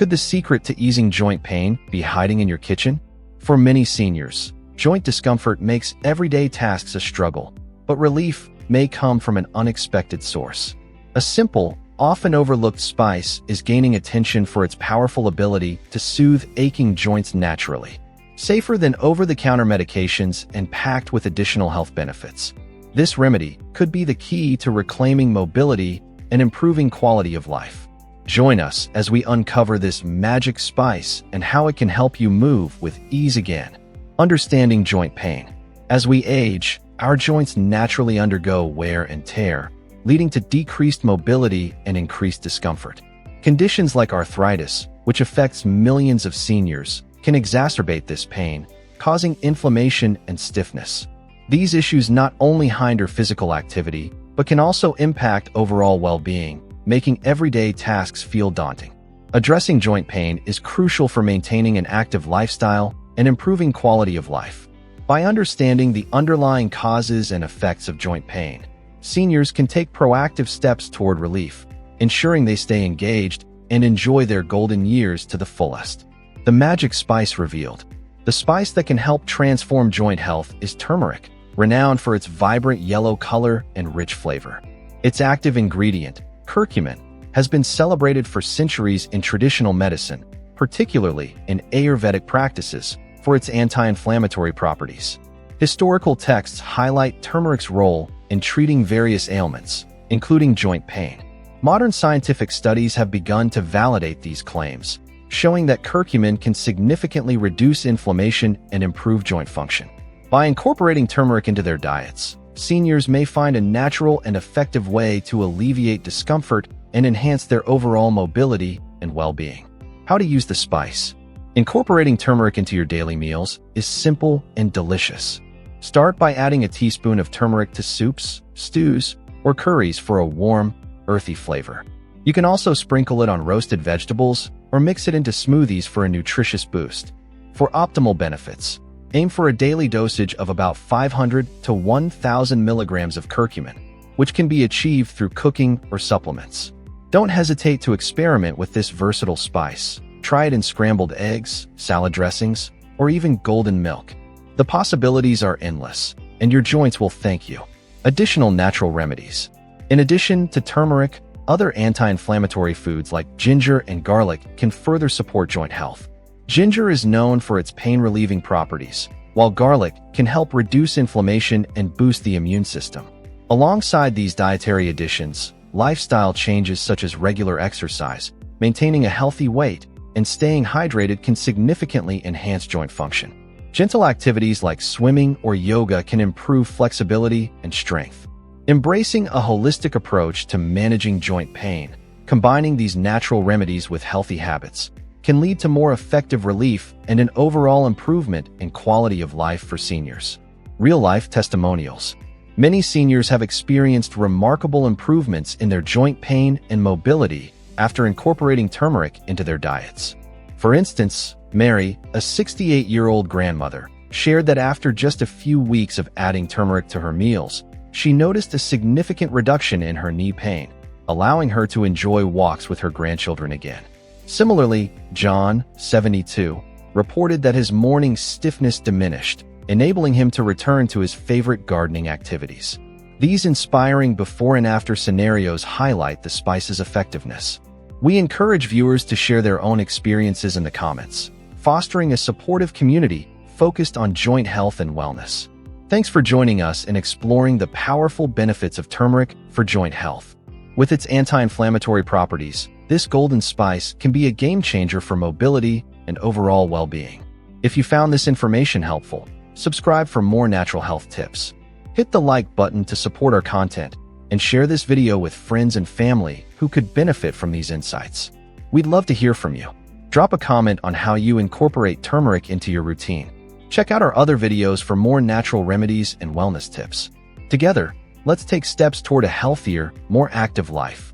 Could the secret to easing joint pain be hiding in your kitchen? For many seniors, joint discomfort makes everyday tasks a struggle, but relief may come from an unexpected source. A simple, often overlooked spice is gaining attention for its powerful ability to soothe aching joints naturally. Safer than over-the-counter medications and packed with additional health benefits, this remedy could be the key to reclaiming mobility and improving quality of life. Join us as we uncover this magic spice and how it can help you move with ease again. Understanding joint pain. As we age, our joints naturally undergo wear and tear, leading to decreased mobility and increased discomfort. Conditions like arthritis, which affects millions of seniors, can exacerbate this pain, causing inflammation and stiffness. These issues not only hinder physical activity, but can also impact overall well-being, making everyday tasks feel daunting. Addressing joint pain is crucial for maintaining an active lifestyle and improving quality of life. By understanding the underlying causes and effects of joint pain, seniors can take proactive steps toward relief, ensuring they stay engaged and enjoy their golden years to the fullest. The magic spice revealed. The spice that can help transform joint health is turmeric, renowned for its vibrant yellow color and rich flavor. Its active ingredient, curcumin, has been celebrated for centuries in traditional medicine, particularly in Ayurvedic practices, for its anti-inflammatory properties. Historical texts highlight turmeric's role in treating various ailments, including joint pain. Modern scientific studies have begun to validate these claims, showing that curcumin can significantly reduce inflammation and improve joint function. By incorporating turmeric into their diets, seniors may find a natural and effective way to alleviate discomfort and enhance their overall mobility and well-being. How to use the spice. Incorporating turmeric into your daily meals is simple and delicious. Start by adding a teaspoon of turmeric to soups, stews, or curries for a warm, earthy flavor. You can also sprinkle it on roasted vegetables or mix it into smoothies for a nutritious boost. For optimal benefits, aim for a daily dosage of about 500 to 1,000 milligrams of curcumin, which can be achieved through cooking or supplements. Don't hesitate to experiment with this versatile spice. Try it in scrambled eggs, salad dressings, or even golden milk. The possibilities are endless, and your joints will thank you. Additional natural remedies. In addition to turmeric, other anti-inflammatory foods like ginger and garlic can further support joint health. Ginger is known for its pain-relieving properties, while garlic can help reduce inflammation and boost the immune system. Alongside these dietary additions, lifestyle changes such as regular exercise, maintaining a healthy weight, and staying hydrated can significantly enhance joint function. Gentle activities like swimming or yoga can improve flexibility and strength. Embracing a holistic approach to managing joint pain, combining these natural remedies with healthy habits, can lead to more effective relief and an overall improvement in quality of life for seniors. Real-life testimonials. Many seniors have experienced remarkable improvements in their joint pain and mobility after incorporating turmeric into their diets. For instance, Mary, a 68-year-old grandmother, shared that after just a few weeks of adding turmeric to her meals, she noticed a significant reduction in her knee pain, allowing her to enjoy walks with her grandchildren again. Similarly, John, 72, reported that his morning stiffness diminished, enabling him to return to his favorite gardening activities. These inspiring before and after scenarios highlight the spice's effectiveness. We encourage viewers to share their own experiences in the comments, fostering a supportive community focused on joint health and wellness. Thanks for joining us in exploring the powerful benefits of turmeric for joint health. With its anti-inflammatory properties, this golden spice can be a game-changer for mobility and overall well-being. If you found this information helpful, subscribe for more natural health tips. Hit the like button to support our content, and share this video with friends and family who could benefit from these insights. We'd love to hear from you. Drop a comment on how you incorporate turmeric into your routine. Check out our other videos for more natural remedies and wellness tips. Together, let's take steps toward a healthier, more active life.